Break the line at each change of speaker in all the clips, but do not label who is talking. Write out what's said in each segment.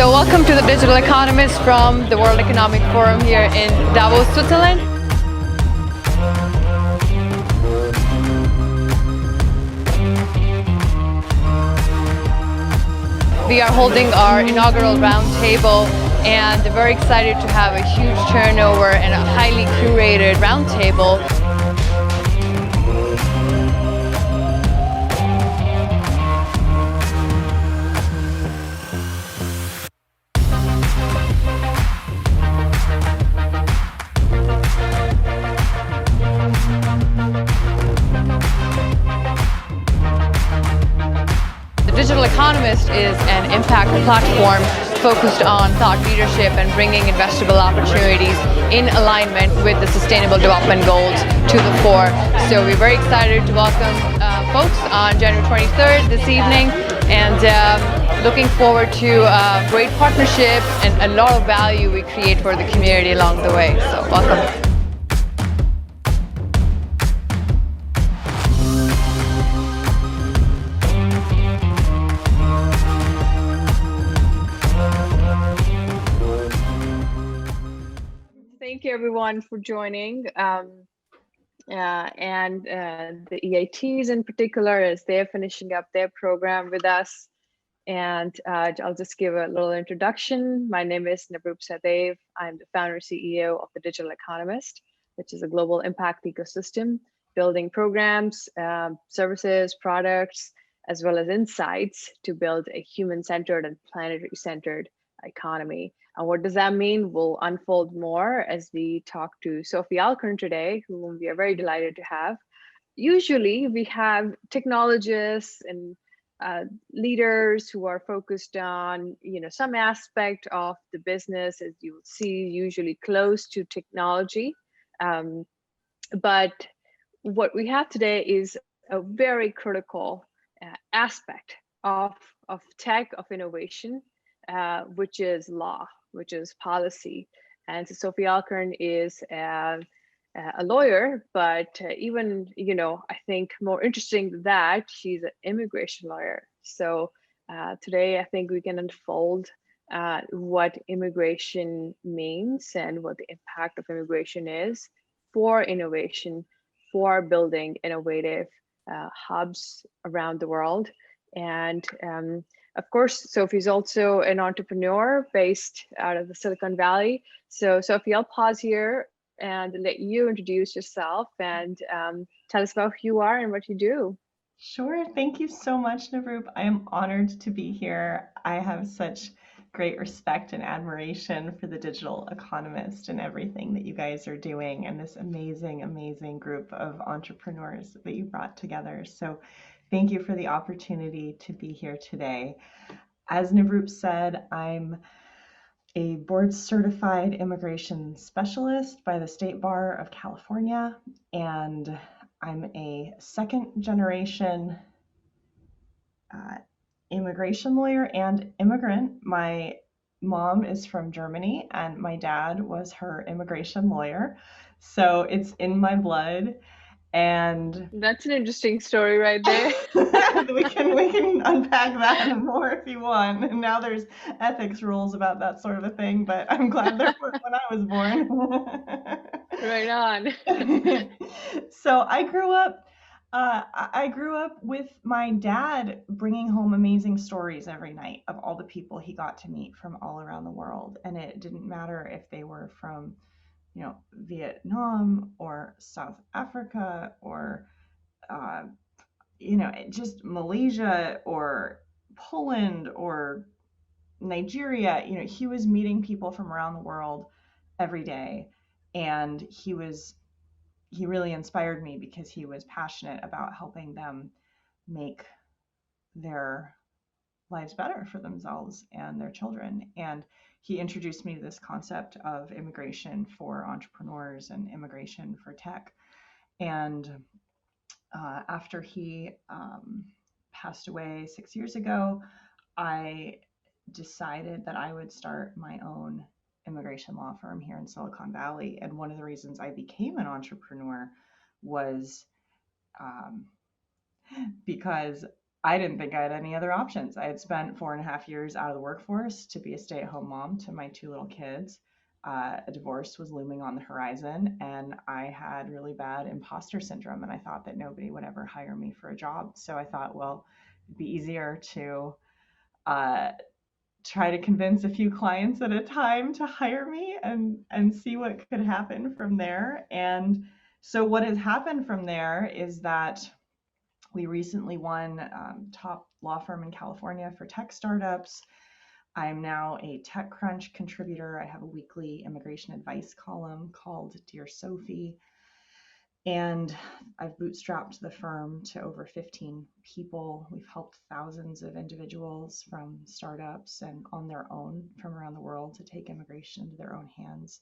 So welcome to the Digital Economist from the World Economic Forum here in Davos, Switzerland. We are holding our inaugural roundtable, and we're very excited to have a huge turnover and a highly curated roundtable. The Digital Economist is an impact platform focused on thought leadership and bringing investable opportunities in alignment with the Sustainable Development Goals to the fore. So we're very excited to welcome folks on January 23rd this evening, and looking forward to great partnership and a lot of value we create for the community along the way. So welcome. Thank you everyone for joining, and the EITs in particular, as they're finishing up their program with us. And I'll just give a little introduction. My name is Navroop Sahdev. I'm the founder CEO of the Digital Economist, which is a global impact ecosystem, building programs, services, products, as well as insights to build a human-centered and planetary-centered economy. And what does that mean? We'll unfold more as we talk to Sophie Alcorn today, whom we are very delighted to have. Usually we have technologists and leaders who are focused on, some aspect of the business, as you will see, usually close to technology. But what we have today is a very critical aspect of tech, of innovation, which is law, which is policy. And so Sophie Alcorn is a lawyer, but even, I think more interesting than that, she's an immigration lawyer. So today, I think we can unfold what immigration means and what the impact of immigration is for innovation, for building innovative hubs around the world. And of course, Sophie's also an entrepreneur based out of the Silicon Valley. So Sophie, I'll pause here and let you introduce yourself and tell us about who you are and what you do.
Sure. Thank you so much, Navroop. I am honored to be here. I have such great respect and admiration for the Digital Economist and everything that you guys are doing, and this amazing, amazing group of entrepreneurs that you brought together. So thank you for the opportunity to be here today. As Navroop said, I'm a board certified immigration specialist by the State Bar of California, and I'm a second generation immigration lawyer and immigrant. My mom is from Germany and my dad was her immigration lawyer. So it's in my blood. And
that's an interesting story right there.
we can unpack that more if you want. And now there's ethics rules about that sort of a thing, but I'm glad there weren't when I was born.
Right on.
So I grew up with my dad bringing home amazing stories every night of all the people he got to meet from all around the world. And it didn't matter if they were from, Vietnam or South Africa or, just Malaysia or Poland or Nigeria. He was meeting people from around the world every day. And he really inspired me because he was passionate about helping them make their lives better for themselves and their children. And he introduced me to this concept of immigration for entrepreneurs and immigration for tech. And after he passed away 6 years ago, I decided that I would start my own immigration law firm here in Silicon Valley. And one of the reasons I became an entrepreneur was because I didn't think I had any other options. I had spent 4.5 years out of the workforce to be a stay-at-home mom to my 2 little kids. A divorce was looming on the horizon, and I had really bad imposter syndrome, and I thought that nobody would ever hire me for a job. So I thought, well, it'd be easier to uh, try to convince a few clients at a time to hire me and see what could happen from there. And so what has happened from there is that we recently won top law firm in California for tech startups. I'm now a TechCrunch contributor. I have a weekly immigration advice column called Dear Sophie. And I've bootstrapped the firm to over 15 people. We've helped thousands of individuals from startups and on their own from around the world to take immigration into their own hands.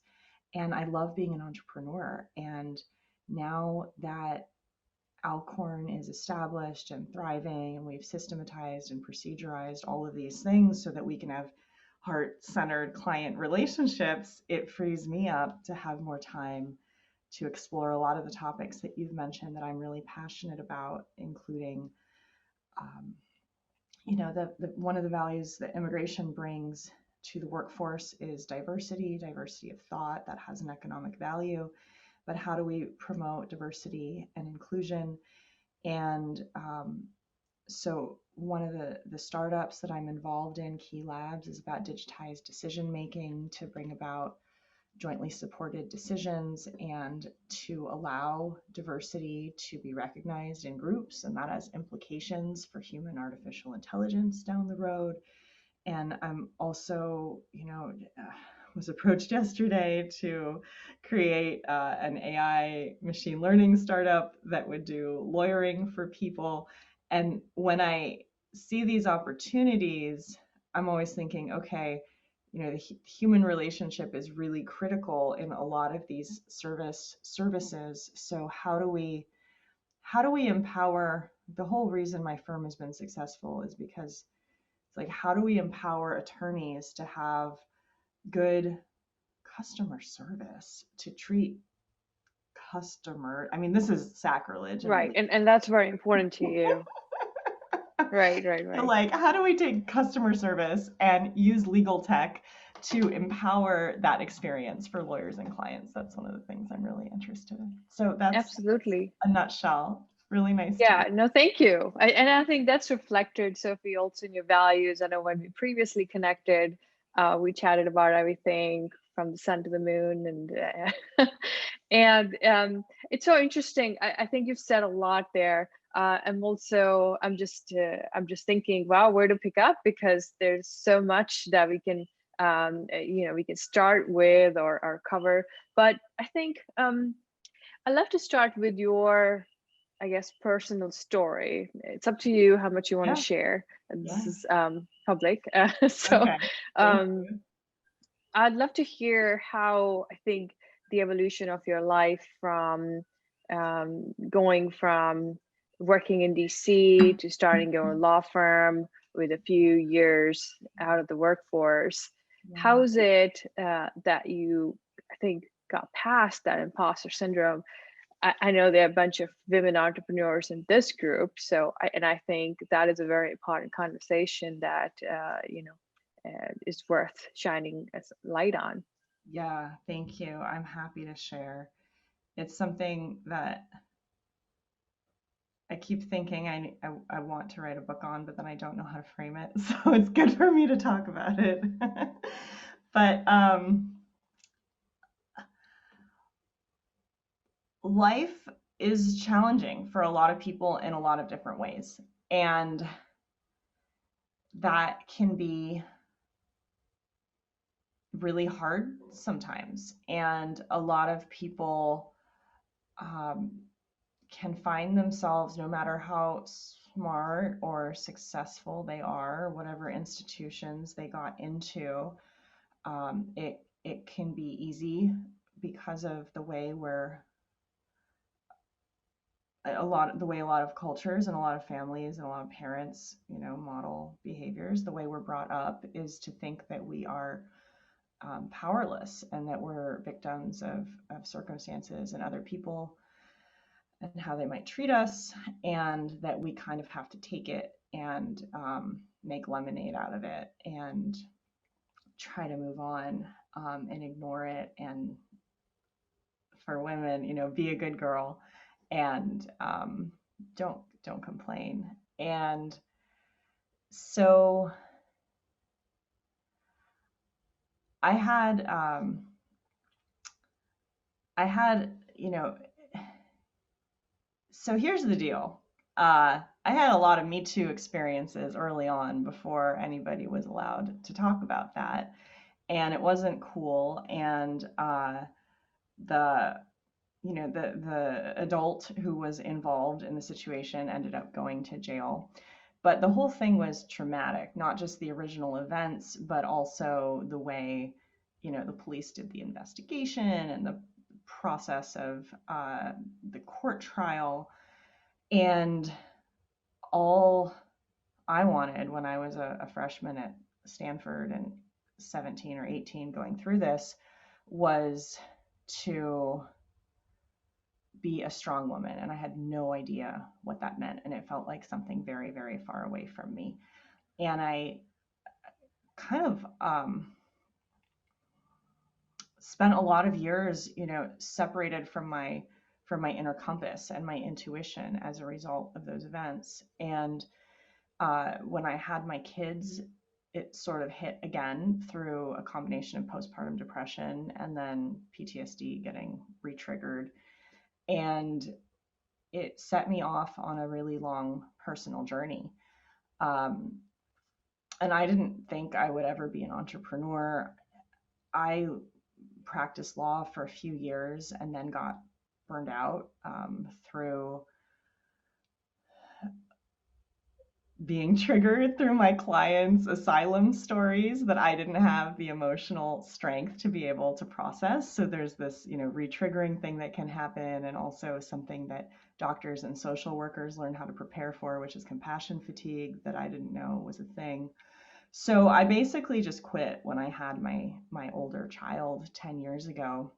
And I love being an entrepreneur. And now that Alcorn is established and thriving, and we've systematized and procedurized all of these things so that we can have heart-centered client relationships, it frees me up to have more time to explore a lot of the topics that you've mentioned that I'm really passionate about, including, one of the values that immigration brings to the workforce is diversity of thought that has an economic value. But how do we promote diversity and inclusion? And so one of the startups that I'm involved in, Key Labs, is about digitized decision making to bring about jointly supported decisions and to allow diversity to be recognized in groups. And that has implications for human artificial intelligence down the road. And I'm also, was approached yesterday to create an AI machine learning startup that would do lawyering for people. And when I see these opportunities, I'm always thinking, okay, the human relationship is really critical in a lot of these services. So how do we empower? The whole reason my firm has been successful is because it's like, how do we empower attorneys to have good customer service, to treat I mean, this is sacrilege.
Right. And that's very important to you. Right, right,
So,
right.
like, how do we take customer service and use legal tech to empower that experience for lawyers and clients? That's one of the things I'm really interested in. So that's
Absolutely.
a nutshell. Really nice to
Yeah,
meet
no, thank you. And I think that's reflected, Sophie, also in your values. I know when we previously connected, we chatted about everything from the sun to the moon, and it's so interesting. I think you've said a lot there. I'm just thinking, wow, where to pick up, because there's so much that we can, we can start with or cover. But I think I'd love to start with your, I guess, personal story. It's up to you how much you want to
Yeah,
share. This
yeah.
is public. So
Okay. Thank
um,
you.
I'd love to hear how, I think, the evolution of your life from going from working in DC to starting your law firm with a few years out of the workforce.
Yeah.
How's it that you, I think, got past that imposter syndrome? I know there are a bunch of women entrepreneurs in this group, so I think that is a very important conversation that is worth shining a light on.
Yeah, thank you. I'm happy to share. It's something that I keep thinking I want to write a book on, but then I don't know how to frame it. So it's good for me to talk about it. But life is challenging for a lot of people in a lot of different ways. And that can be really hard sometimes. And a lot of people um, can find themselves, no matter how smart or successful they are, whatever institutions they got into, it can be easy because of the way a lot of cultures and a lot of families and a lot of parents, model behaviors. The way we're brought up is to think that we are powerless and that we're victims of circumstances and other people and how they might treat us, and that we kind of have to take it and make lemonade out of it and try to move on and ignore it. And for women, be a good girl and don't complain. And so I had so here's the deal. I had a lot of Me Too experiences early on before anybody was allowed to talk about that. And it wasn't cool. And the the adult who was involved in the situation ended up going to jail. But the whole thing was traumatic, not just the original events, but also the way, the police did the investigation and the process of the court trial. And all I wanted when I was a freshman at Stanford and 17 or 18 going through this was to be a strong woman. And I had no idea what that meant. And it felt like something very, very far away from me. And I kind of spent a lot of years, separated from my inner compass and my intuition as a result of those events. And when I had my kids, it sort of hit again through a combination of postpartum depression and then PTSD getting re-triggered. And it set me off on a really long personal journey. And I didn't think I would ever be an entrepreneur. I practiced law for a few years and then got burned out through being triggered through my clients' asylum stories that I didn't have the emotional strength to be able to process. So there's this, re-triggering thing that can happen, and also something that doctors and social workers learn how to prepare for, which is compassion fatigue, that I didn't know was a thing. So I basically just quit when I had my older child 10 years ago,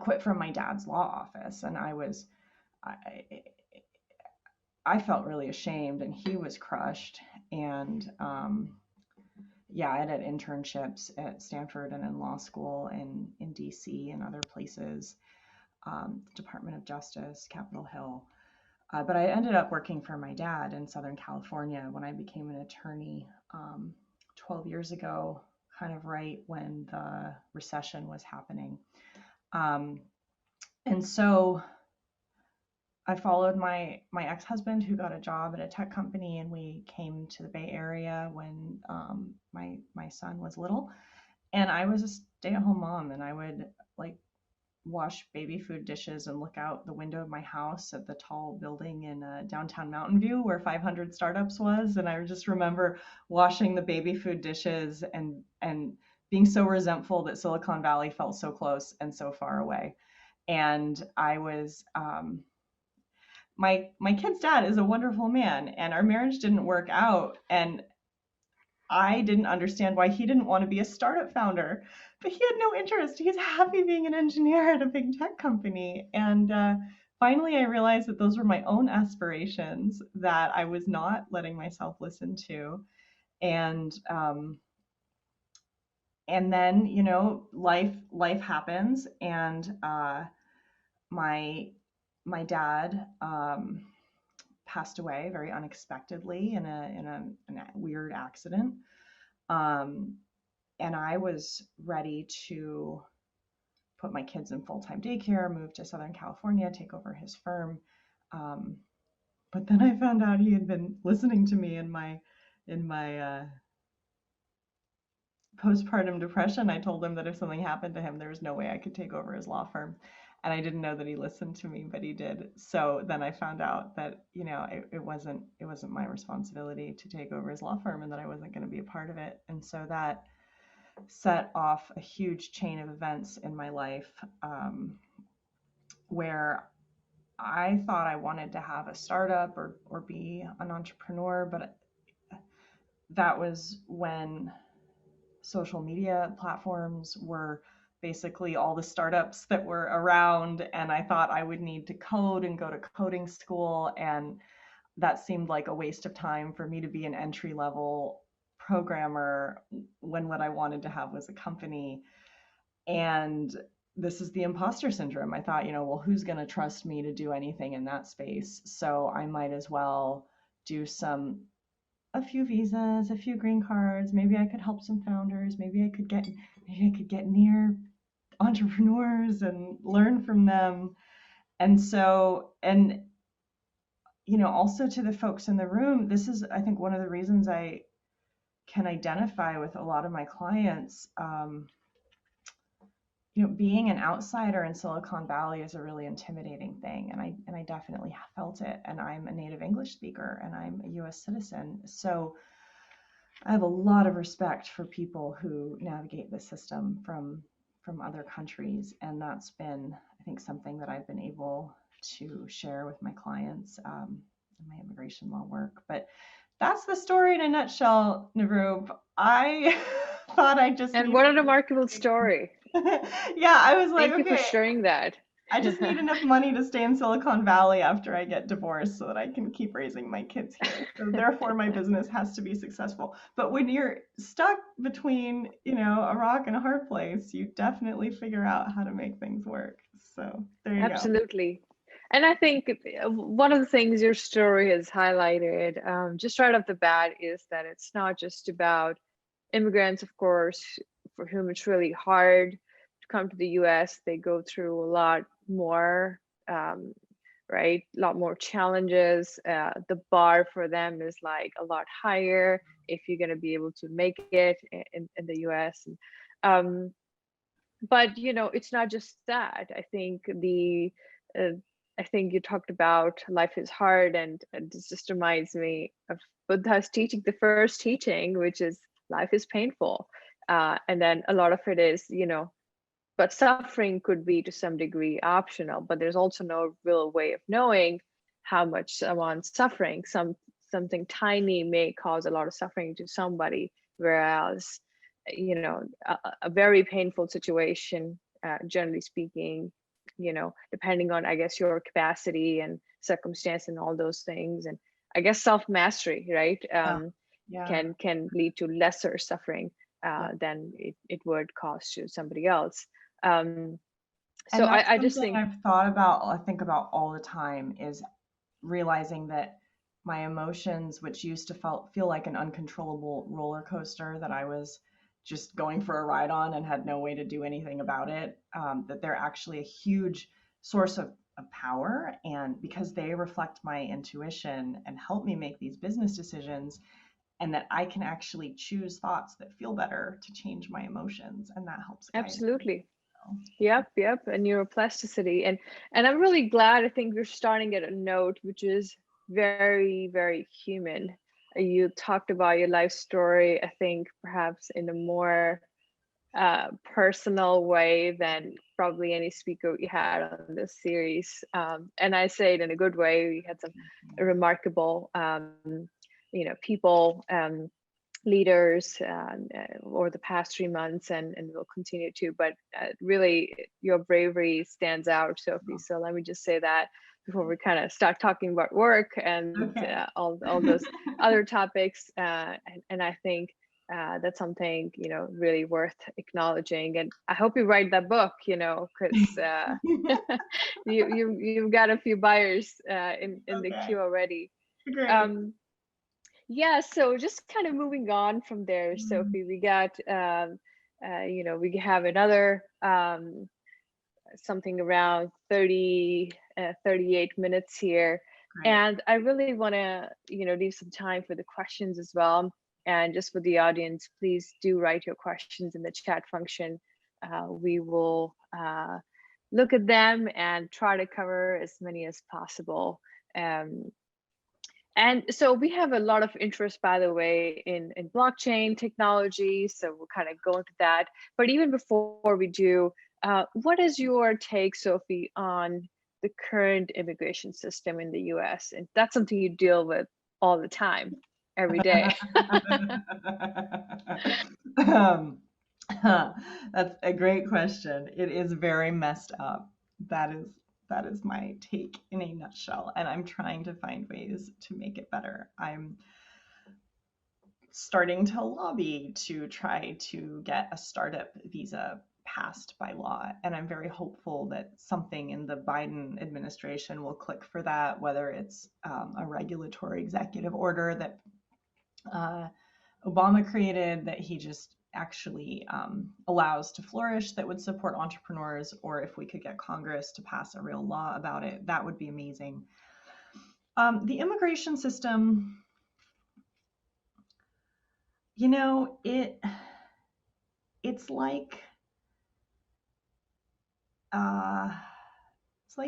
quit from my dad's law office. And I felt really ashamed, and he was crushed. And I had internships at Stanford and in law school in DC and other places, Department of Justice, Capitol Hill. But I ended up working for my dad in Southern California when I became an attorney 12 years ago, kind of right when the recession was happening. And so I followed my ex-husband, who got a job at a tech company, and we came to the Bay Area when my son was little. And I was a stay-at-home mom, and I would wash baby food dishes and look out the window of my house at the tall building in downtown Mountain View where 500 Startups was. And I just remember washing the baby food dishes and being so resentful that Silicon Valley felt so close and so far away. And I was my kid's dad is a wonderful man, and our marriage didn't work out, and I didn't understand why he didn't want to be a startup founder, but he had no interest. He's happy being an engineer at a big tech company. And finally, I realized that those were my own aspirations that I was not letting myself listen to. And then, life happens, and my dad passed away very unexpectedly in a weird accident. And I was ready to put my kids in full-time daycare, move to Southern California, take over his firm. But then I found out he had been listening to me in my postpartum depression. I told him that if something happened to him, there was no way I could take over his law firm. And I didn't know that he listened to me, but he did. So then I found out that, it wasn't my responsibility to take over his law firm, and that I wasn't going to be a part of it. And so that set off a huge chain of events in my life, where I thought I wanted to have a startup or be an entrepreneur, but that was when social media platforms were basically all the startups that were around, and I thought I would need to code and go to coding school, and that seemed like a waste of time for me to be an entry level programmer when what I wanted to have was a company. And this is the imposter syndrome. I thought, well, who's going to trust me to do anything in that space? So I might as well do a few visas, a few green cards. Maybe I could help some founders. Maybe I could get near entrepreneurs and learn from them. And so, and also to the folks in the room, this is, I think, one of the reasons I can identify with a lot of my clients. Being an outsider in Silicon Valley is a really intimidating thing, and I definitely felt it. And I'm a native English speaker, and I'm a U.S. citizen, so I have a lot of respect for people who navigate the system from other countries, and that's been, I think, something that I've been able to share with my clients in my immigration law work. But that's the story in a nutshell, Navroop. I thought I just
And what a remarkable story.
Yeah, I was like,
Thank you
okay,
for sharing that.
I just need enough money to stay in Silicon Valley after I get divorced so that I can keep raising my kids here. So therefore my business has to be successful. But when you're stuck between, a rock and a hard place, you definitely figure out how to make things work. So there you go.
Absolutely. And I think one of the things your story has highlighted, just right off the bat, is that it's not just about immigrants, of course, for whom it's really hard to come to the US. They go through a lot more, right? A lot more challenges. The bar for them is like a lot higher if you're going to be able to make it in the US. But it's not just that. I think I think you talked about life is hard, and this just reminds me of Buddha's teaching, the first teaching, which is life is painful. And then a lot of it is, but suffering could be to some degree optional, but there's also no real way of knowing how much someone's suffering. Something tiny may cause a lot of suffering to somebody, whereas a very painful situation, generally speaking, depending on, I guess, your capacity and circumstance and all those things, and I guess self-mastery, right?
Yeah.
Can lead to lesser suffering than it would cause to somebody else. So I just think
I think about all the time, is realizing that my emotions, which used to feel like an uncontrollable roller coaster that I was just going for a ride on and had no way to do anything about it, that they're actually a huge source of power, and because they reflect my intuition and help me make these business decisions, and that I can actually choose thoughts that feel better to change my emotions, and that helps guide
absolutely.
me.
Yep, and neuroplasticity. And I'm really glad. I think we're starting at a note which is very, very human. You talked about your life story, I think perhaps in a more personal way than probably any speaker we had on this series. And I say it in a good way. We had some remarkable people, leaders over the past 3 months, and will continue to, but really your bravery stands out, Sophie. So let me just say that before we kind of start talking about work and all those other topics. And I think that's something really worth acknowledging, and I hope you write that book, because you've got a few buyers in the queue already.
Great.
Yeah, so just kind of moving on from there, Sophie, we got we have another something around 38 minutes here.
Great.
And I really want to leave some time for the questions as well. And just for the audience, please do write your questions in the chat function. We will look at them and try to cover as many as possible. And so we have a lot of interest, by the way, in blockchain technology. So we'll kind of go into that. But even before we do, what is your take, Sophie, on the current immigration system in the US? And that's something you deal with all the time, every day.
That's a great question. It is very messed up. That that is my take in a nutshell. And I'm trying to find ways to make it better. I'm starting to lobby to try to get a startup visa passed by law. And I'm very hopeful that something in the Biden administration will click for that, whether it's a regulatory executive order that Obama created that he just actually allows to flourish that would support entrepreneurs, or if we could get Congress to pass a real law about it, that would be amazing. The immigration system, you know, it's like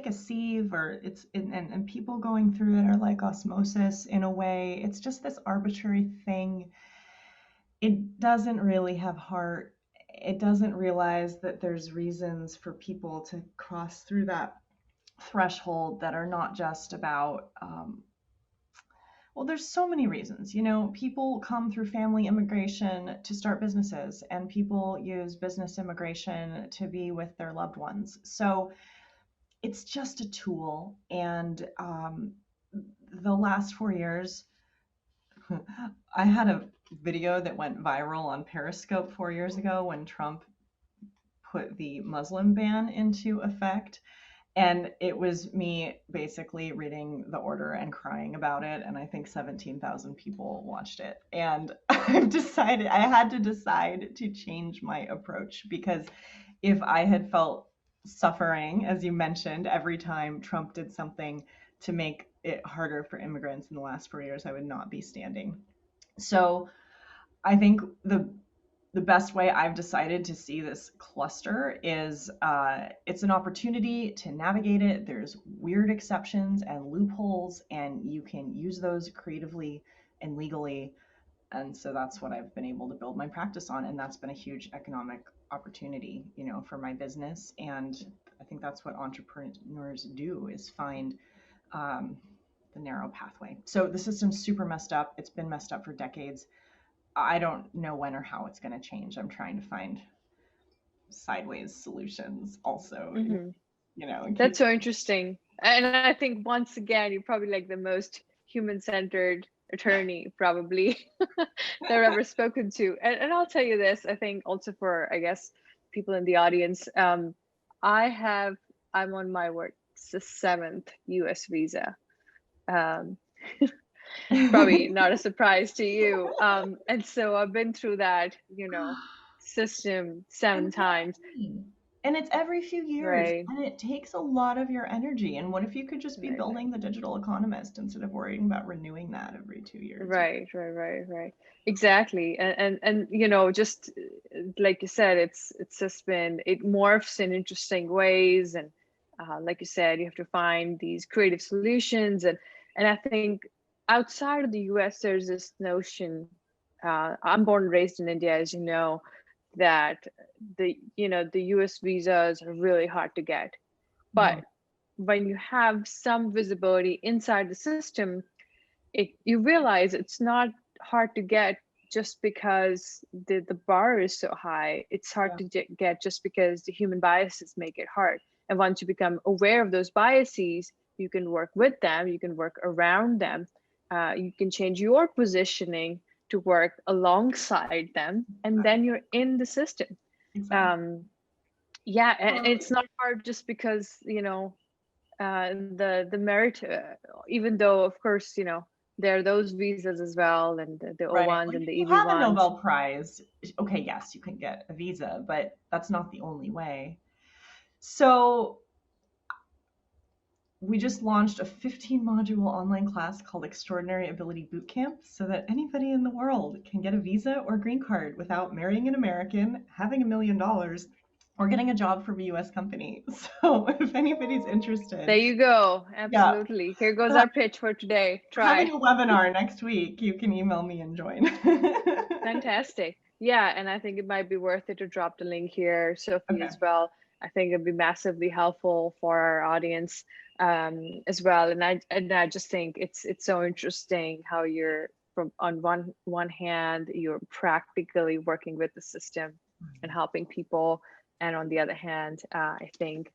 a sieve, or and people going through it are like osmosis in a way. It's just this arbitrary thing. It doesn't really have heart. It doesn't realize that there's reasons for people to cross through that threshold that are not just about well, there's so many reasons. You know, people come through family immigration to start businesses, and people use business immigration to be with their loved ones. So it's just a tool. And the last 4 years, I had a video that went viral on Periscope 4 years ago when Trump put the Muslim ban into effect. And it was me basically reading the order and crying about it. And I think 17,000 people watched it. And I had to decide to change my approach, because if I had felt suffering, as you mentioned, every time Trump did something to make it harder for immigrants in the last 4 years, I would not be standing. So I think the best way I've decided to see this cluster is it's an opportunity to navigate it. There's weird exceptions and loopholes, and you can use those creatively and legally. And so that's what I've been able to build my practice on. And that's been a huge economic opportunity, you know, for my business. And I think that's what entrepreneurs do, is find the narrow pathway. So the system's super messed up. It's been messed up for decades. I don't know when or how it's going to change. I'm trying to find sideways solutions also.
Mm-hmm.
You know,
that's so interesting. And I think once again, you're probably like the most human-centered attorney probably that I've ever spoken to. And I'll tell you this, I think also for, I guess, people in the audience, I'm on my 7th US visa. Probably not a surprise to you. And so I've been through that, you know, system 7 times.
And it's every few years,
right.
And it takes a lot of your energy. And what if you could just be building the Digital Economist instead of worrying about renewing that every 2 years?
Right. Exactly. And you know, just like you said, it's just it morphs in interesting ways. And like you said, you have to find these creative solutions. And I think outside of the US, there's this notion, I'm born and raised in India, as you know, that the US visas are really hard to get. But when you have some visibility inside the system, you realize it's not hard to get just because the bar is so high. It's hard to get just because the human biases make it hard. And once you become aware of those biases, you can work with them, you can work around them, you can change your positioning to work alongside them, and then you're in the system. And it's not hard just because, you know, the merit, even though of course, you know, there are those visas as well, and the O1s and the EB1s.
You have a Nobel Prize. Okay, yes, you can get a visa, but that's not the only way. So we just launched a 15-module online class called Extraordinary Ability Bootcamp, so that anybody in the world can get a visa or green card without marrying an American, having $1 million, or getting a job from a US company. So if anybody's interested.
There you go. Absolutely. Yeah. Here goes our pitch for today.
Having a webinar next week, you can email me and join.
Fantastic. Yeah, and I think it might be worth it to drop the link here, Sophie, as well. I think it'd be massively helpful for our audience as well. And I just think it's so interesting how you're on one hand, you're practically working with the system and helping people. And on the other hand, I think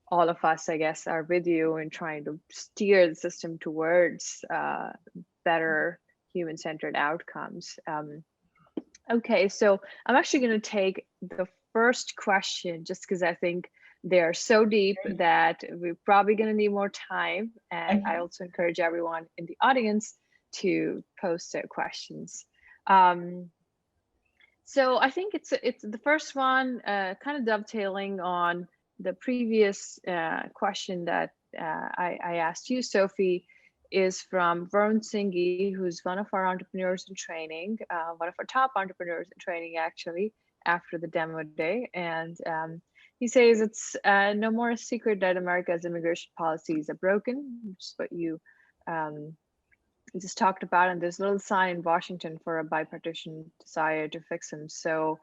all of us, I guess, are with you in trying to steer the system towards better human-centered outcomes. Okay, so I'm actually going to take the first question just because I think they're so deep that we're probably going to need more time. And I also encourage everyone in the audience to post their questions. So I think it's the first one, kind of dovetailing on the previous question that I asked you, Sophie, is from Varun Singhi, who's one of our entrepreneurs in training, one of our top entrepreneurs in training, actually, after the demo day. And he says it's no more a secret that America's immigration policies are broken, which is what you just talked about, and there's a little sign in Washington for a bipartisan desire to fix them. So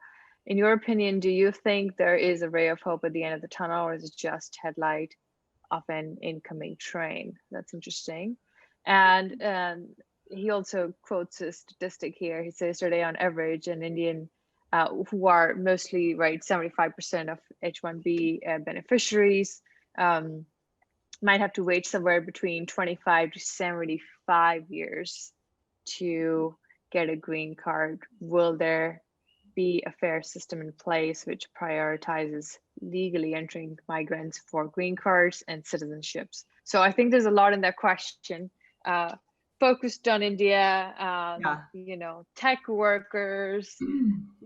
in your opinion, do you think there is a ray of hope at the end of the tunnel, or is it just headlight of an incoming train? That's interesting. And he also quotes a statistic here. He says today, on average, an Indian who are mostly, right, 75% of H-1B beneficiaries might have to wait somewhere between 25 to 75 years to get a green card. Will there be a fair system in place which prioritizes legally entering migrants for green cards and citizenships? So I think there's a lot in that question. Focused on India, you know, tech workers,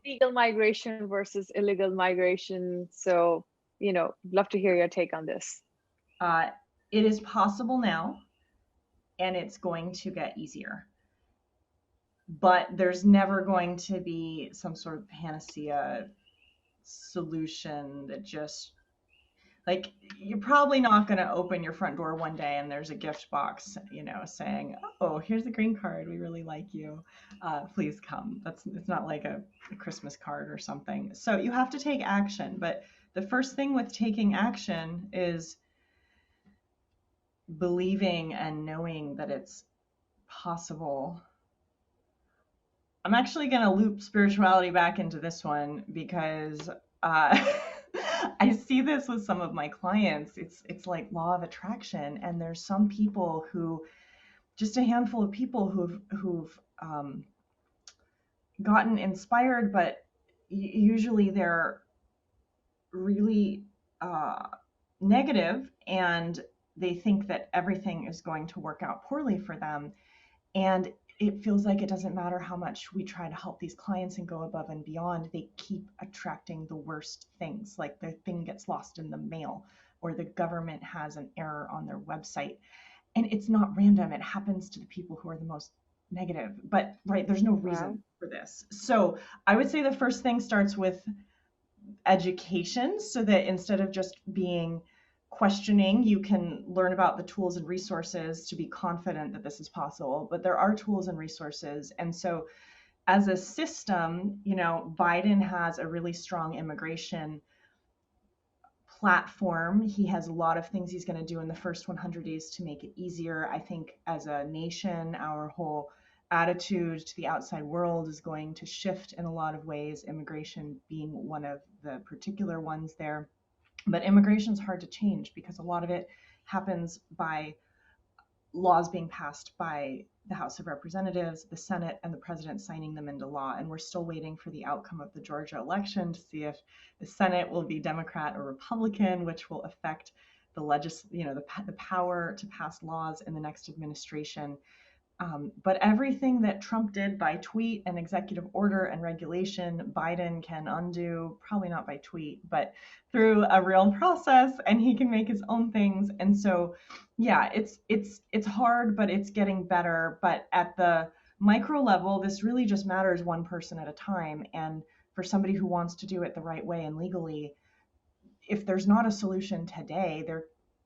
legal migration versus illegal migration. So, you know, love to hear your take on this.
It is possible now, and it's going to get easier. But there's never going to be some sort of panacea solution that just, like, you're probably not going to open your front door one day and there's a gift box, you know, saying, oh, here's a green card. We really like you. Please come. It's not like a Christmas card or something. So you have to take action. But the first thing with taking action is believing and knowing that it's possible. I'm actually going to loop spirituality back into this one because I see this with some of my clients. It's like law of attraction, and there's some people who, just a handful of people who've gotten inspired, but usually they're really negative, and they think that everything is going to work out poorly for them. And it feels like it doesn't matter how much we try to help these clients and go above and beyond, they keep attracting the worst things, like the thing gets lost in the mail, or the government has an error on their website. And it's not random. It happens to the people who are the most negative. But right, there's no reason for this. So I would say the first thing starts with education, so that instead of just being questioning, you can learn about the tools and resources to be confident that this is possible. But there are tools and resources. And so as a system, you know, Biden has a really strong immigration platform. He has a lot of things he's going to do in the first 100 days to make it easier. I think as a nation, our whole attitude to the outside world is going to shift in a lot of ways, immigration being one of the particular ones there. But immigration is hard to change because a lot of it happens by laws being passed by the House of Representatives, the Senate, and the president signing them into law. And we're still waiting for the outcome of the Georgia election to see if the Senate will be Democrat or Republican, which will affect the power to pass laws in the next administration. But everything that Trump did by tweet and executive order and regulation, Biden can undo, probably not by tweet, but through a real process, and he can make his own things. And so, yeah, it's hard, but it's getting better. But at the micro level, this really just matters one person at a time. And for somebody who wants to do it the right way and legally, if there's not a solution today,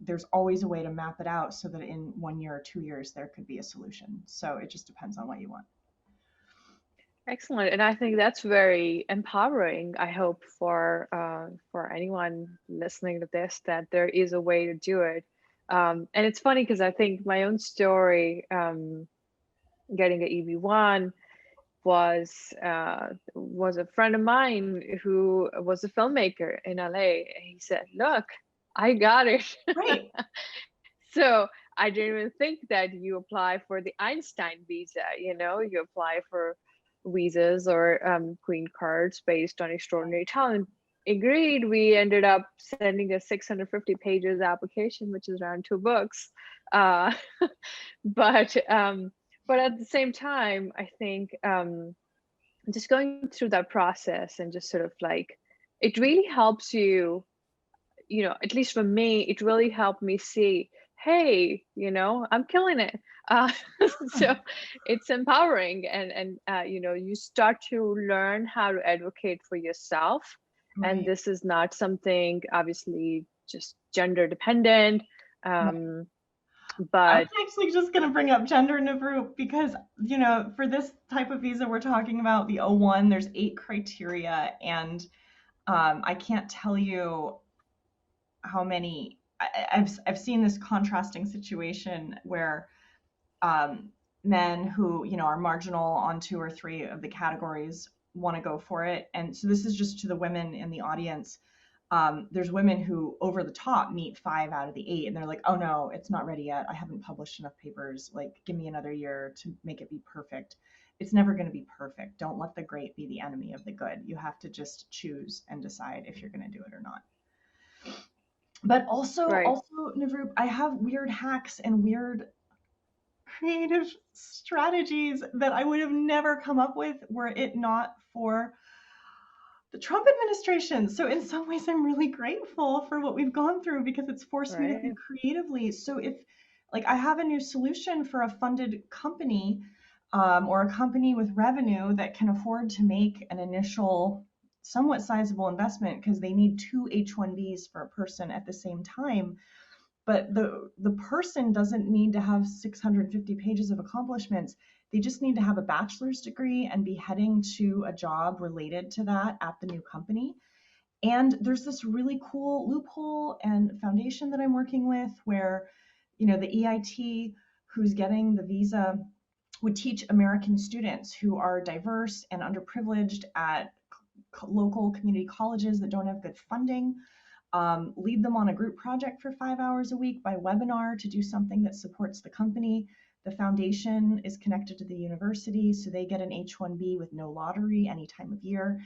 there's always a way to map it out so that in 1 year or 2 years, there could be a solution. So it just depends on what you want.
Excellent. And I think that's very empowering, I hope, for anyone listening to this, that there is a way to do it. And it's funny because I think my own story, getting an EB-1, was a friend of mine who was a filmmaker in LA. He said, look, I got it.
Right.
So I didn't even think that you apply for the Einstein visa. You apply for visas or green cards based on extraordinary talent. Agreed. We ended up sending a 650 pages application, which is around 2 books. Uh, but but at the same time, I think just going through that process and just sort of like it really helps you, at least for me, it really helped me see, hey, I'm killing it. Uh, so it's empowering, and you start to learn how to advocate for yourself. And
Right.
this is not something obviously just gender dependent. Um,
I was
but
actually just going to bring up gender, Navroop, because, for this type of visa we're talking about, the O1, there's 8 criteria. And I can't tell you how many. I've seen this contrasting situation where um, men who are marginal on 2 or 3 of the categories want to go for it. And so this is just to the women in the audience. There's women who over the top meet 5 out of the 8, and they're like, oh no, it's not ready yet, I haven't published enough papers, like give me another year to make it be perfect. It's never going to be perfect. Don't let the great be the enemy of the good. You have to just choose and decide if you're going to do it or not. But
right,
also, Navroop, I have weird hacks and weird creative strategies that I would have never come up with were it not for the Trump administration. So in some ways, I'm really grateful for what we've gone through because it's forced me to
right,
think creatively. So if, like, I have a new solution for a funded company, or a company with revenue that can afford to make an initial somewhat sizable investment because they need 2 H-1Bs for a person at the same time, but the person doesn't need to have 650 pages of accomplishments. They just need to have a bachelor's degree and be heading to a job related to that at the new company. And there's this really cool loophole and foundation that I'm working with where, the EIT who's getting the visa would teach American students who are diverse and underprivileged at local community colleges that don't have good funding, lead them on a group project for 5 hours a week by webinar to do something that supports the company. The foundation is connected to the university, so they get an H-1B with no lottery any time of year.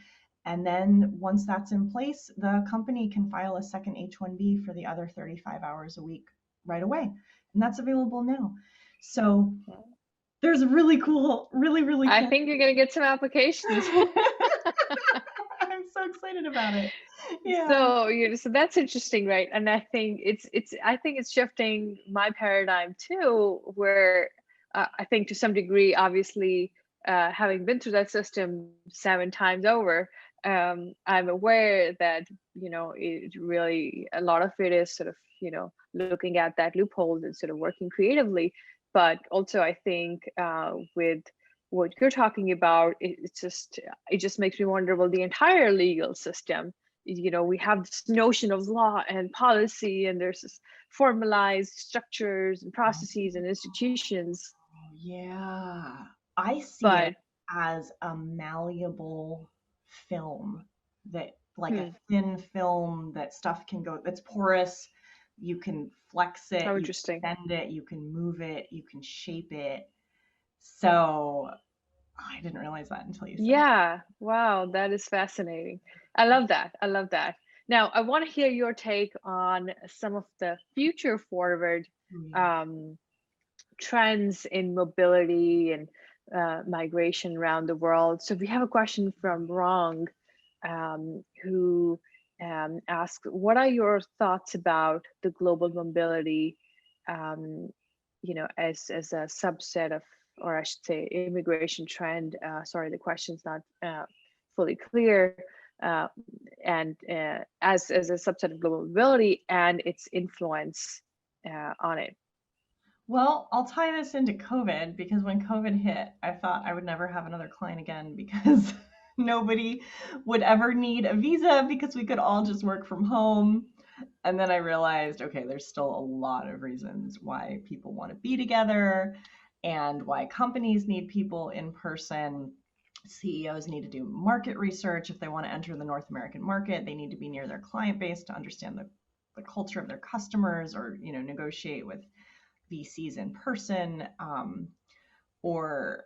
And then once that's in place, the company can file a second H-1B for the other 35 hours a week right away. And that's available now. So there's really cool, really, really
I
cool.
think you're gonna get some applications.
I'm so excited about it. Yeah.
So that's interesting, right? And I think it's shifting my paradigm too, where I think to some degree, obviously, having been through that system 7 times over, I'm aware that it really, a lot of it is sort of looking at that loophole and sort of working creatively. But also, I think with what you're talking about, it just makes me wonder, well, the entire legal system, we have this notion of law and policy, and there's this formalized structures and processes and institutions.
Yeah, I see it
But
as a malleable film that, like a
hmm,
thin film that stuff can go, that's porous. You can flex it,
how
you
interesting.
can bend it, you can move it, you can shape it. So I didn't realize that until you said
Yeah, wow, that is fascinating. I love that. Now I want to hear your take on some of the future forward
that.
um, trends in mobility and migration around the world. So we have a question from Rong, who asks, "What are your thoughts about the global mobility, um, as a subset of, or I should say, immigration trend?" Sorry, the question's not fully clear. Uh, and as a subset of global mobility and its influence on it.
Well, I'll tie this into COVID because when COVID hit, I thought I would never have another client again because nobody would ever need a visa because we could all just work from home. And then I realized, okay, there's still a lot of reasons why people want to be together and why companies need people in person. CEOs need to do market research. If they want to enter the North American market, they need to be near their client base to understand the the culture of their customers, or negotiate with VCs in person, or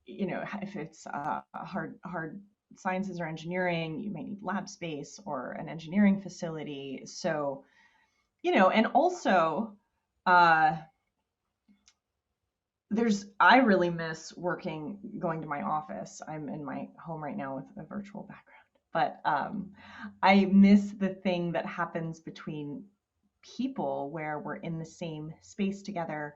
if it's hard sciences or engineering, you may need lab space or an engineering facility. So, and also I really miss going to my office. I'm in my home right now with a virtual background, but I miss the thing that happens between people where we're in the same space together,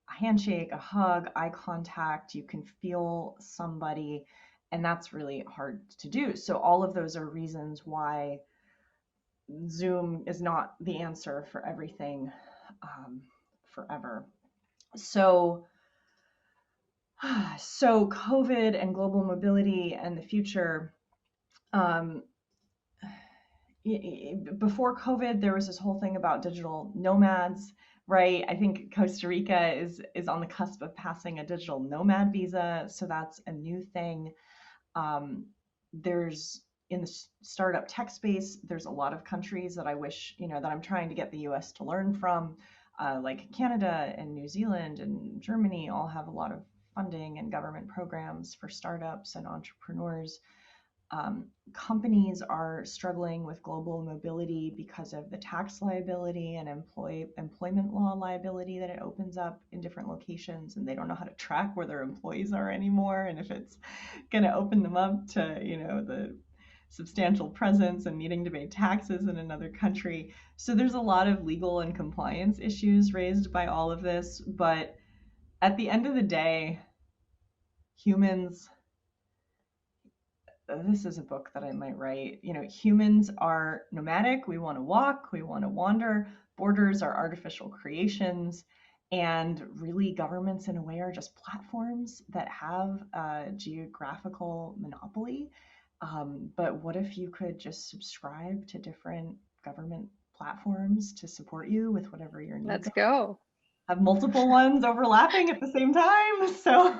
a handshake, a hug, eye contact, you can feel somebody, and that's really hard to do. So all of those are reasons why Zoom is not the answer for everything forever. So COVID and global mobility and the future. Before COVID, there was this whole thing about digital nomads, right? I think Costa Rica is on the cusp of passing a digital nomad visa, so that's a new thing. There's in the startup tech space, there's a lot of countries that I wish, that I'm trying to get the US to learn from, like Canada and New Zealand and Germany all have a lot of funding and government programs for startups and entrepreneurs. Companies are struggling with global mobility because of the tax liability and employment law liability that it opens up in different locations, and they don't know how to track where their employees are anymore, and if it's going to open them up to the substantial presence and needing to pay taxes in another country. So there's a lot of legal and compliance issues raised by all of this, but at the end of the day, humans, this is a book that I might write. Humans are nomadic. We want to walk, we want to wander. Borders are artificial creations. And really, governments in a way are just platforms that have a geographical monopoly. But what if you could just subscribe to different government platforms to support you with whatever your needs
Let's
are?
go.
Have multiple ones overlapping at the same time. So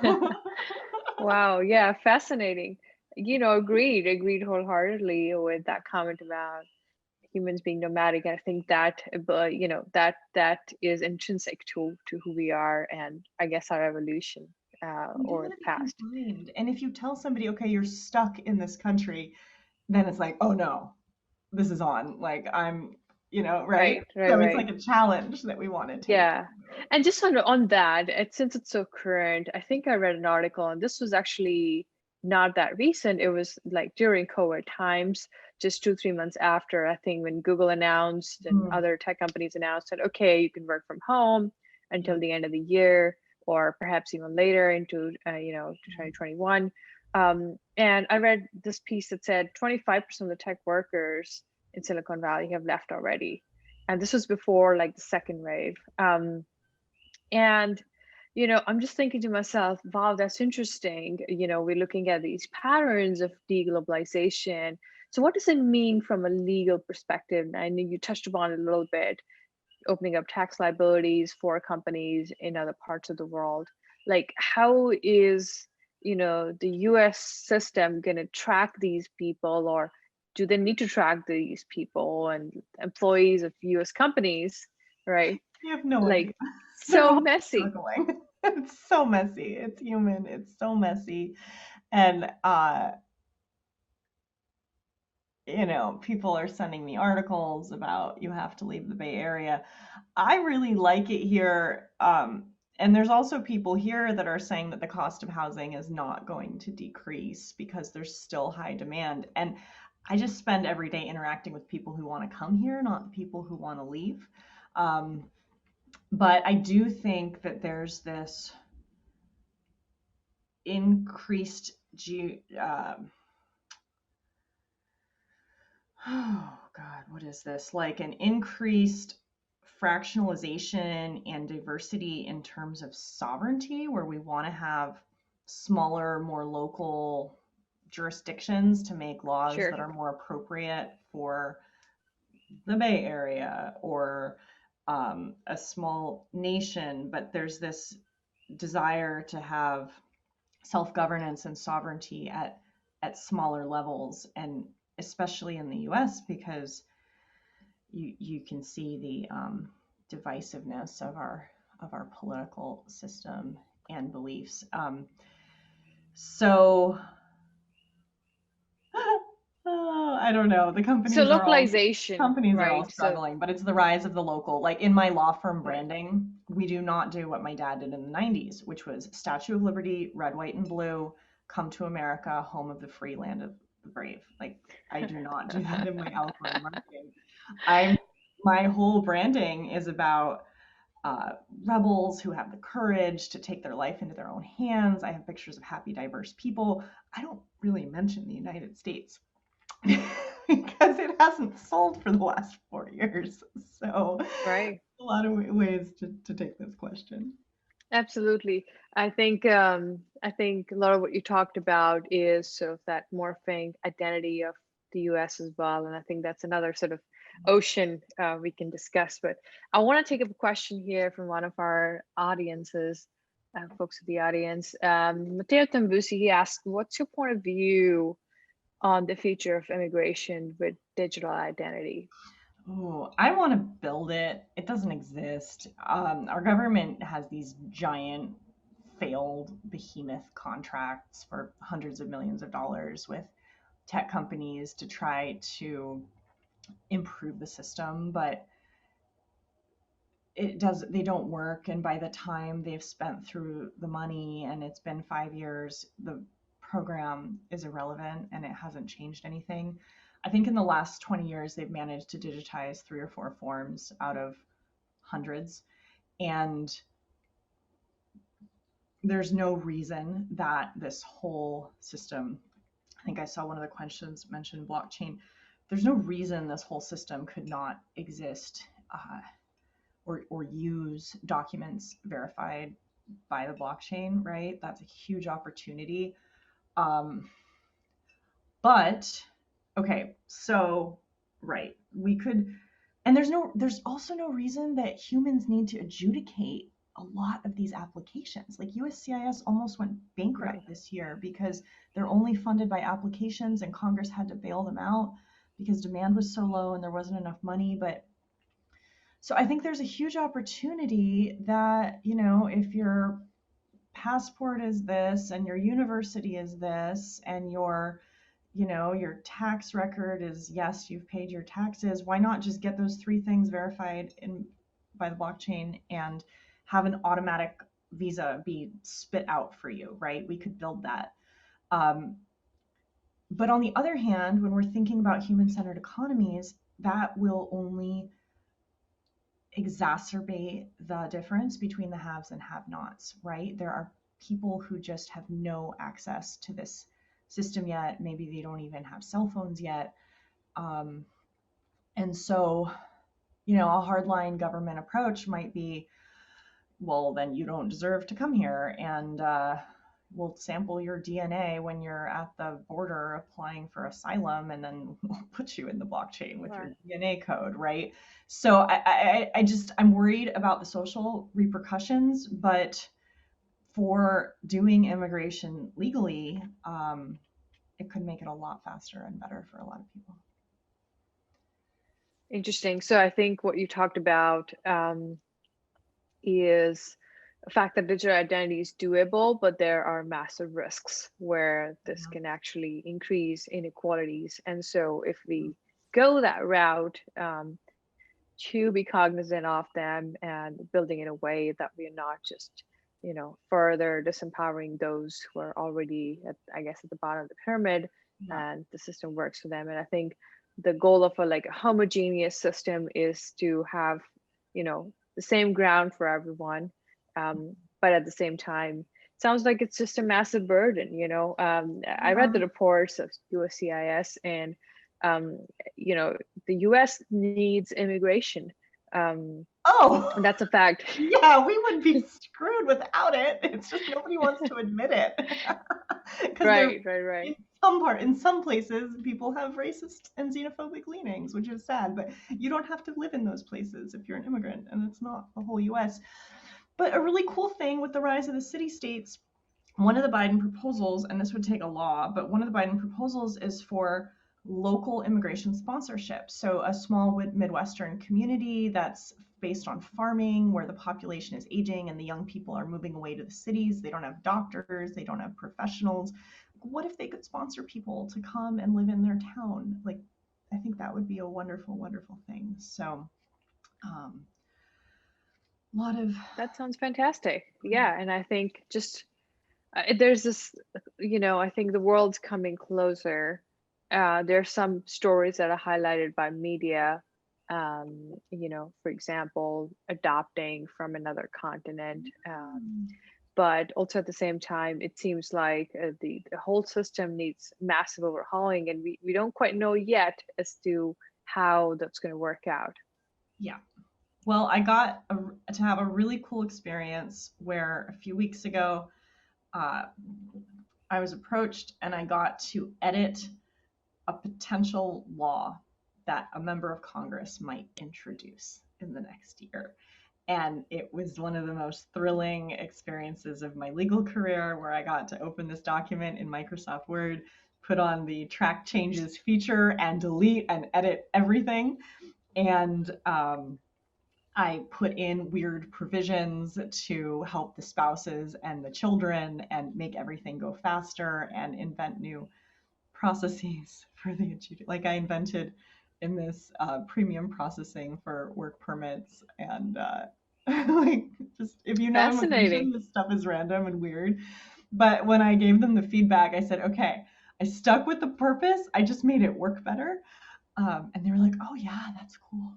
Wow, yeah, fascinating. Agreed wholeheartedly with that comment about humans being nomadic. I think that, that is intrinsic to who we are, and I guess our evolution
you don't
over
want
the
to be
past.
confined. And if you tell somebody, okay, you're stuck in this country, then it's like, oh no, this is on. Like right? So it's
Right.
like a challenge that we want to take.
Yeah. And just on that, since it's so current, I think I read an article, and this was actually not that recent. It was like during COVID times, just 2-3 months after, I think, when Google announced and
Mm.
other tech companies announced that, okay, you can work from home until the end of the year, or perhaps even later into, 2021. And I read this piece that said 25% of the tech workers in Silicon Valley have left already, and this was before like the second wave. And I'm just thinking to myself, wow, that's interesting. We're looking at these patterns of deglobalization. So what does it mean from a legal perspective? I know you touched upon it a little bit, opening up tax liabilities for companies in other parts of the world. Like, how is the US system going to track these people, or do they need to track these people and employees of US companies, right?
You have no idea.
Like,
They're
so
all
messy.
struggling. It's so messy. It's human. It's so messy. And people are sending me articles about you have to leave the Bay Area. I really like it here. And there's also people here that are saying that the cost of housing is not going to decrease because there's still high demand. And I just spend every day interacting with people who want to come here, not people who want to leave. But I do think that there's this increased oh God, what is this? Like an increased fractionalization and diversity in terms of sovereignty, where we want to have smaller, more local jurisdictions to make laws
Sure.
that are more appropriate for the Bay Area or a small nation. But there's this desire to have self-governance and sovereignty at smaller levels, and especially in the US, because you can see the divisiveness of our political system and beliefs. So I don't know. The
So localization,
companies are all
right? So
struggling, but it's the rise of the local. Like in my law firm
right.
branding, we do not do what my dad did in the 90s, which was Statue of Liberty, red, white, and blue, come to America, home of the free, land of the brave. Like I do not do that in my Alcorn marketing. I'm my whole branding is about uh, rebels who have the courage to take their life into their own hands. I have pictures of happy, diverse people. I don't really mention the United States because it hasn't sold for the last 4 years. So,
Right.
a lot of ways to take this question.
Absolutely. I think a lot of what you talked about is sort of that morphing identity of the US as well. And I think that's another sort of ocean we can discuss. But I want to take up a question here from one of our audiences, folks in the audience. Matteo Tambusi, he asked, what's your point of view on the future of immigration with digital identity?
Oh, I want to build it. It doesn't exist. Our government has these giant failed behemoth contracts for hundreds of millions of dollars with tech companies to try to improve the system, but they don't work. And by the time they've spent through the money and it's been 5 years, the program is irrelevant and it hasn't changed anything. I think in the last 20 years, they've managed to digitize 3 or 4 forms out of hundreds. And there's no reason that this whole system, I think I saw one of the questions mentioned blockchain. There's no reason this whole system could not exist or use documents verified by the blockchain, right? That's a huge opportunity. Um, but okay, so right, we could, and there's also no reason that humans need to adjudicate a lot of these applications. Like USCIS almost went
Right.
bankrupt this year because they're only funded by applications and Congress had to bail them out because demand was so low and there wasn't enough money. But so I think there's a huge opportunity that, if your passport is this and your university is this and your tax record is yes, you've paid your taxes, why not just get those three things verified by the blockchain and have an automatic visa be spit out for you, right? We could build that. But on the other hand, when we're thinking about human-centered economies, that will only exacerbate the difference between the haves and have-nots, right? There are people who just have no access to this system yet. Maybe they don't even have cell phones yet. And so, a hardline government approach might be, well, then you don't deserve to come here. And we'll sample your DNA when you're at the border applying for asylum, and then we'll put you in the blockchain with your
Right.
DNA code, right? So I'm worried about the social repercussions, but for doing immigration legally, it could make it a lot faster and better for a lot of people.
Interesting. So I think what you talked about is the fact that digital identity is doable, but there are massive risks where this can actually increase inequalities. And so if we go that route, to be cognizant of them and building in a way that we are not just, further disempowering those who are already at, I guess, at the bottom of the pyramid,
Yeah.
and the system works for them. And I think the goal of a homogeneous system is to have, the same ground for everyone. But at the same time, it sounds like it's just a massive burden. I read the reports of USCIS, and the US needs immigration.
Oh,
That's a fact.
yeah, we would be screwed without it. It's just nobody wants to admit it. Because
Right.
in some places, people have racist and xenophobic leanings, which is sad, but you don't have to live in those places if you're an immigrant, and it's not the whole US. But a really cool thing with the rise of the city states, one of the Biden proposals, and this would take a law, but one of the Biden proposals is for local immigration sponsorship. So a small Midwestern community that's based on farming, where the population is aging and the young people are moving away to the cities. They don't have doctors, they don't have professionals. What if they could sponsor people to come and live in their town? Like, I think that would be a wonderful, wonderful thing. So, a lot of
That sounds fantastic. Yeah, and I think just there's this, I think the world's coming closer. There's some stories that are highlighted by media, for example, adopting from another continent. But also at the same time, it seems like the whole system needs massive overhauling, and we don't quite know yet as to how that's going to work out.
Yeah. Well, I got to have a really cool experience where a few weeks ago, I was approached and I got to edit a potential law that a member of Congress might introduce in the next year. And it was one of the most thrilling experiences of my legal career, where I got to open this document in Microsoft Word, put on the track changes feature, and delete and edit everything. And I put in weird provisions to help the spouses and the children and make everything go faster and invent new processes for the adjudication. Like, I invented in this premium processing for work permits, and like, just if you know immigration, this stuff is random and weird. But when I gave them the feedback, I said, okay, I stuck with the purpose. I just made it work better. And they were like, oh yeah, that's cool.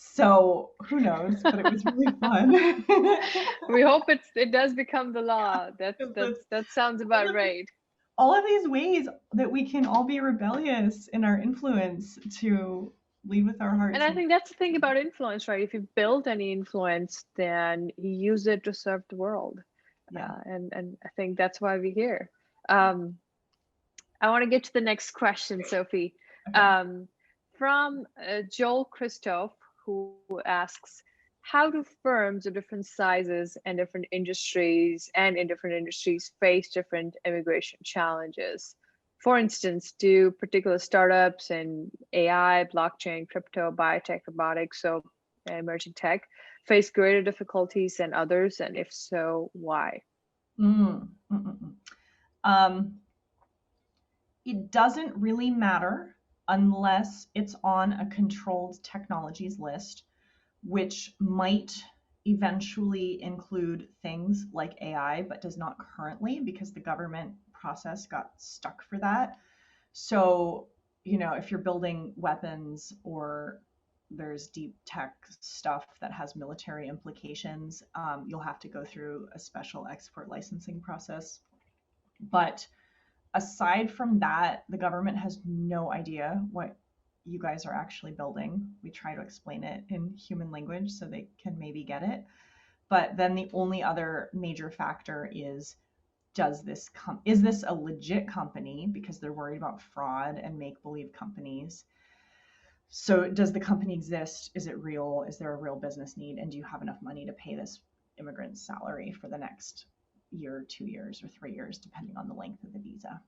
So who knows, but it was really fun.
We hope it does become the law. That sounds about right.
All of these ways that we can all be rebellious in our influence to lead with our hearts.
And I think that's the thing about influence, right? If you build any influence, then you use it to serve the world.
Yeah.
And I think that's why we're here. I want to get to the next question, Sophie. Okay. From Joel Christoph, who asks, how do firms of different sizes and different industries face different immigration challenges? For instance, do particular startups in AI, blockchain, crypto, biotech, robotics, so emerging tech, face greater difficulties than others? And if so, why?
It doesn't really matter unless it's on a controlled technologies list, which might eventually include things like AI, but does not currently, because the government process got stuck for that. So, if you're building weapons, or there's deep tech stuff that has military implications, you'll have to go through a special export licensing process. But aside from that, the government has no idea what you guys are actually building. We try to explain it in human language so they can maybe get it. But then the only other major factor is, is this a legit company? Because they're worried about fraud and make-believe companies. So does the company exist? Is it real? Is there a real business need? And do you have enough money to pay this immigrant's salary for the next year, 2 years, or 3 years, depending on the length of the visa?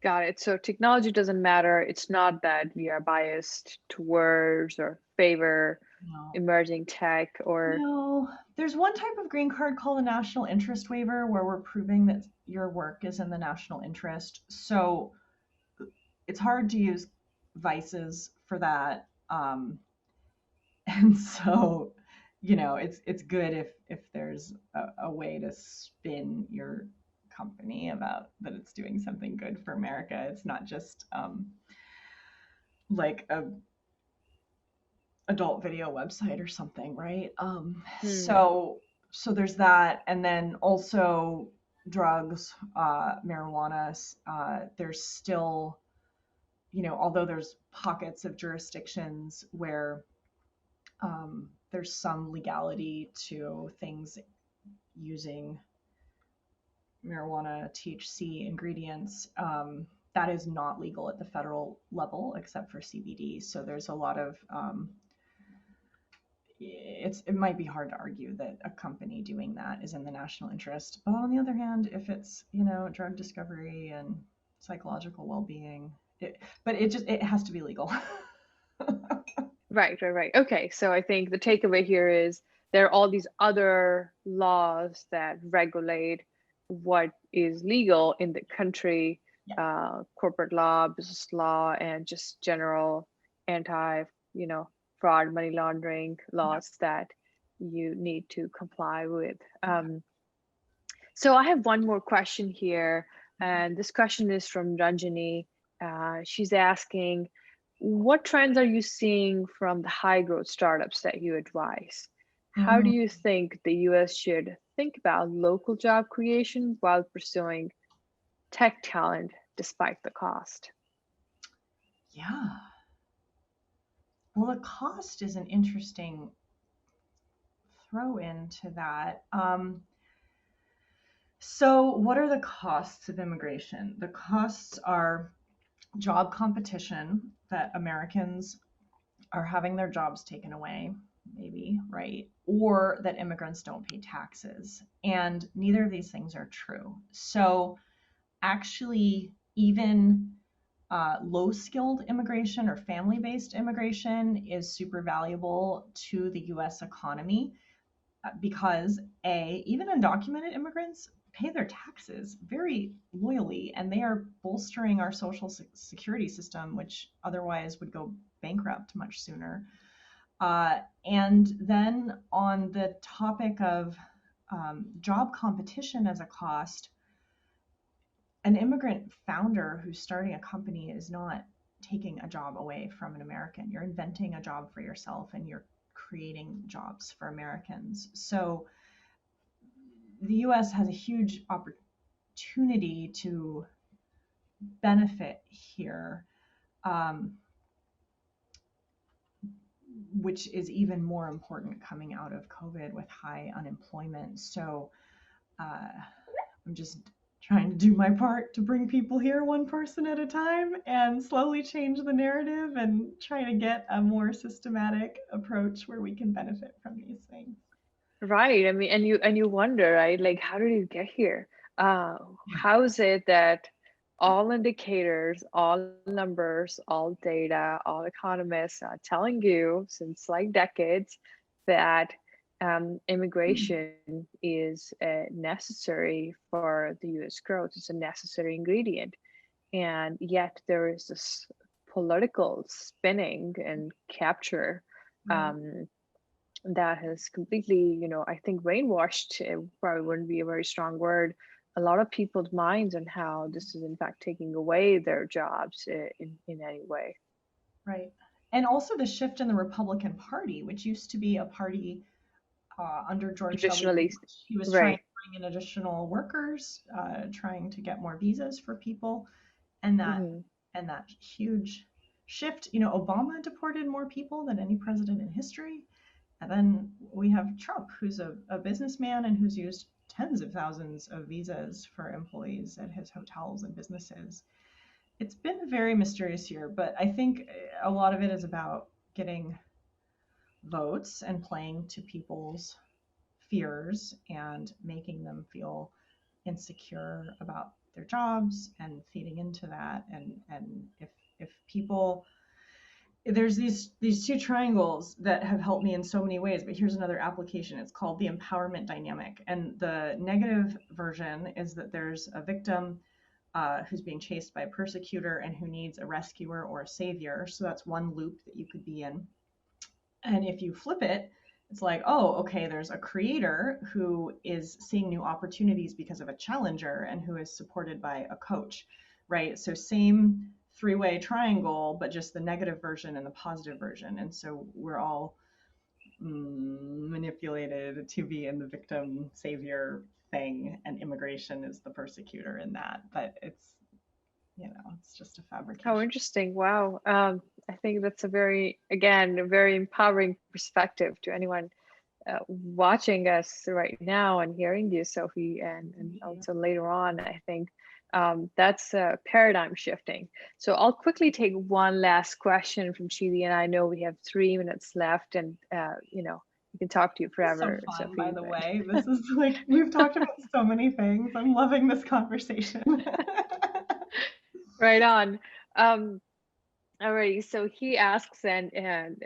Got it. So technology doesn't matter. It's not that we are biased towards or favor emerging tech, or...
No, there's one type of green card called a national interest waiver, where we're proving that your work is in the national interest. So it's hard to use vices for that. And so, it's good if there's a way to spin your company about that it's doing something good for America. It's not just like a adult video website or something, right? So there's that. And then also drugs, marijuana, there's still, although there's pockets of jurisdictions where there's some legality to things using marijuana, THC ingredients, that is not legal at the federal level except for CBD. So there's a lot of, it might be hard to argue that a company doing that is in the national interest. But on the other hand, if it's, drug discovery and psychological well-being, but it has to be legal.
Right. Okay, so I think the takeaway here is there are all these other laws that regulate what is legal in the country,
Yeah.
corporate law, business law, and just general anti, fraud, money laundering
Yeah.
laws that you need to comply with. So I have one more question here, and this question is from Ranjani. She's asking, what trends are you seeing from the high growth startups that you advise? How do
Mm,
you think the US should think about local job creation while pursuing tech talent despite the cost?
yeah. Well, the cost is an interesting throw into that. So, what are the costs of immigration? The costs are job competition, that Americans are having their jobs taken away, maybe, right? Or that immigrants don't pay taxes. And neither of these things are true. So, actually, even low skilled immigration or family based immigration is super valuable to the US economy because even undocumented immigrants pay their taxes very loyally, and they are bolstering our social security system, which otherwise would go bankrupt much sooner. And then on the topic of job competition as a cost, an immigrant founder who's starting a company is not taking a job away from an American. You're inventing a job for yourself and you're creating jobs for Americans. So the US has a huge opportunity to benefit here, um, which is even more important coming out of COVID with high unemployment. So I'm just trying to do my part to bring people here one person at a time and slowly change the narrative and try to get a more systematic approach where we can benefit from these things.
Right. I mean, and you wonder, right? Like, how did you get here? Uh,
Yeah.
how is it that all indicators, all numbers, all data, all economists are telling you since like decades that immigration is necessary for the U.S. growth? It's a necessary ingredient, and yet there is this political spinning and capture.
Right.
Um, that has completely, I think brainwashed, probably wouldn't be a very strong word, a lot of people's minds on how this is in fact taking away their jobs in any way.
Right. And also the shift in the Republican Party, which used to be a party under George W.
Traditionally,
Bush. He was trying
right.
to bring in additional workers, trying to get more visas for people, and that
Hmm.
and that huge shift. You know, Obama deported more people than any president in history, and then we have Trump, who's a businessman and who's used tens of thousands of visas for employees at his hotels and businesses. It's been a very mysterious year, but I think a lot of it is about getting votes and playing to people's fears and making them feel insecure about their jobs and feeding into that. And if people, there's these two triangles that have helped me in so many ways, but here's another application. It's called the empowerment dynamic, and the negative version is that there's a victim who's being chased by a persecutor and who needs a rescuer or a savior. So that's one loop that you could be in. And if you flip it, it's like, oh, okay, there's a creator who is seeing new opportunities because of a challenger and who is supported by a coach, right? So same three-way triangle, but just the negative version and the positive version. And so we're all manipulated to be in the victim savior thing, and immigration is the persecutor in that. But it's just a
How
fabrication.
interesting. Wow. I think that's a very empowering perspective to anyone watching us right now and hearing you, Sophie, and
Yeah.
also later on. I think that's paradigm shifting. So I'll quickly take one last question from Chidi, and I know we have 3 minutes left, and we can talk to you
This is so
forever,
fun, by
Sophie.
the
But
way. This is like, we've talked about so many things. I'm loving this conversation.
right on. Alrighty, so he asks, and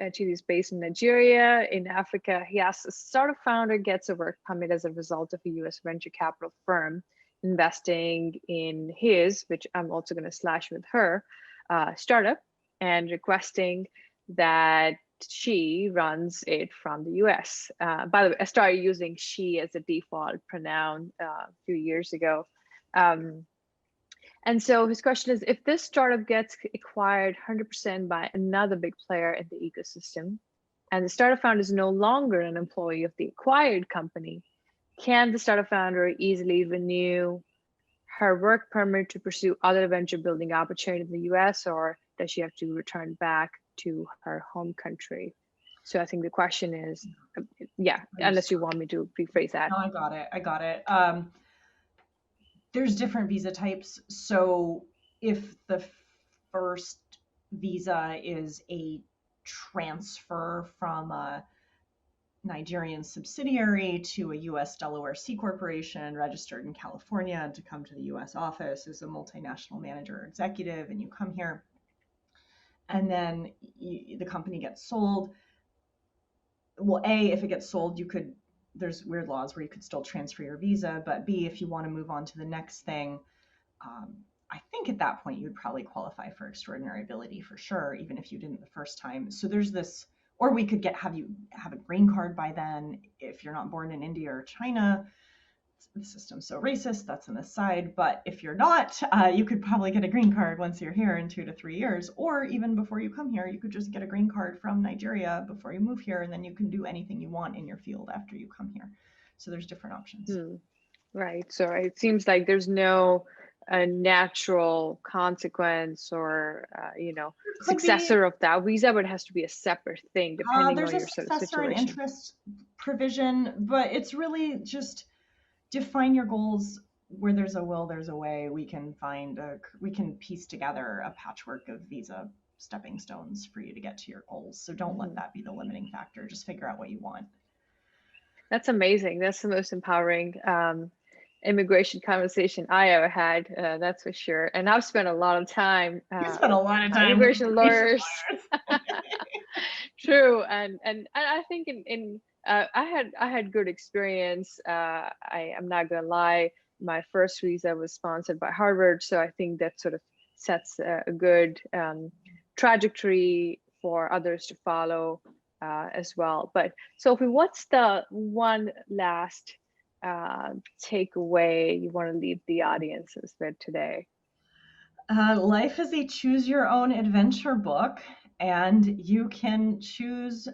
actually he's based in Nigeria, in Africa. He asks, a startup founder gets a work permit as a result of a US venture capital firm investing in his, which I'm also going to slash with her, startup, and requesting that she runs it from the US. By the way, I started using she as a default pronoun a few years ago. And so his question is, if this startup gets acquired 100% by another big player in the ecosystem, and the startup founder is no longer an employee of the acquired company, can the startup founder easily renew her work permit to pursue other venture building opportunities in the US, or does she have to return back to her home country? So I think the question is, yeah, unless you want me to rephrase that.
No, I got it. I got it. There's different visa types. So if the first visa is a transfer from a Nigerian subsidiary to a US Delaware C corporation registered in California to come to the US office as a multinational manager or executive, and you come here, and then the company gets sold. Well, A, if it gets sold, there's weird laws where you could still transfer your visa, but B, if you want to move on to the next thing, I think at that point you would probably qualify for extraordinary ability for sure, even if you didn't the first time. So there's this, or we could have you have a green card by then if you're not born in India or China. The system's so racist, that's an aside. But if you're not, you could probably get a green card once you're here in 2 to 3 years, or even before you come here, you could just get a green card from Nigeria before you move here, and then you can do anything you want in your field after you come here. So there's different options.
Right. So it seems like there's no natural consequence or successor of that visa, but it has to be a separate thing depending on your sort of situation. There's a successor and
interest provision, but it's really just define your goals. Where there's a will, there's a way. We can piece together a patchwork of visa stepping stones for you to get to your goals. So don't let that be the limiting factor. Just figure out what you want.
That's amazing. That's the most empowering immigration conversation I ever had. That's for sure. And I've spent a lot of time.
You spent a lot of time
immigration lawyers. True, and I think I had good experience. I'm not gonna lie. My first visa was sponsored by Harvard, so I think that sort of sets a good trajectory for others to follow as well. But Sophie, what's the one last takeaway you want to leave the audiences with today?
Life is a choose your own adventure book, and you can choose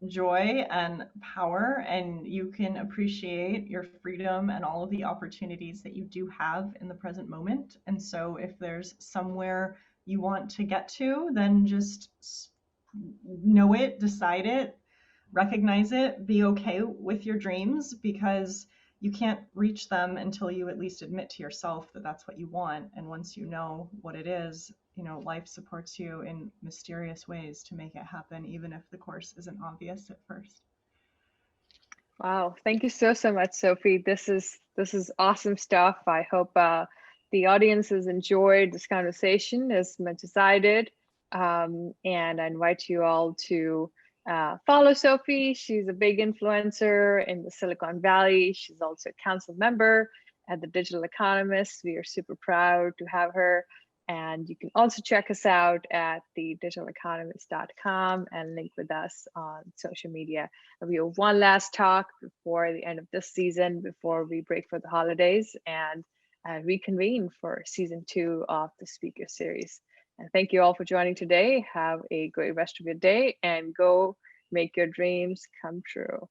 joy and power, and you can appreciate your freedom and all of the opportunities that you do have in the present moment. And so if there's somewhere you want to get to, then just know it, decide it, recognize it, be okay with your dreams, because you can't reach them until you at least admit to yourself that that's what you want. And once you know what it is, life supports you in mysterious ways to make it happen, even if the course isn't obvious at first.
Wow, thank you so much, Sophie. This is awesome stuff. I hope the audience has enjoyed this conversation as much as I did. And I invite you all to follow Sophie. She's a big influencer in the Silicon Valley. She's also a council member at the Digital Economist. We are super proud to have her. And you can also check us out at thedigital.economist.com and link with us on social media. And we have one last talk before the end of this season, before we break for the holidays and reconvene for season 2 of the speaker series. And thank you all for joining today. Have a great rest of your day and go make your dreams come true.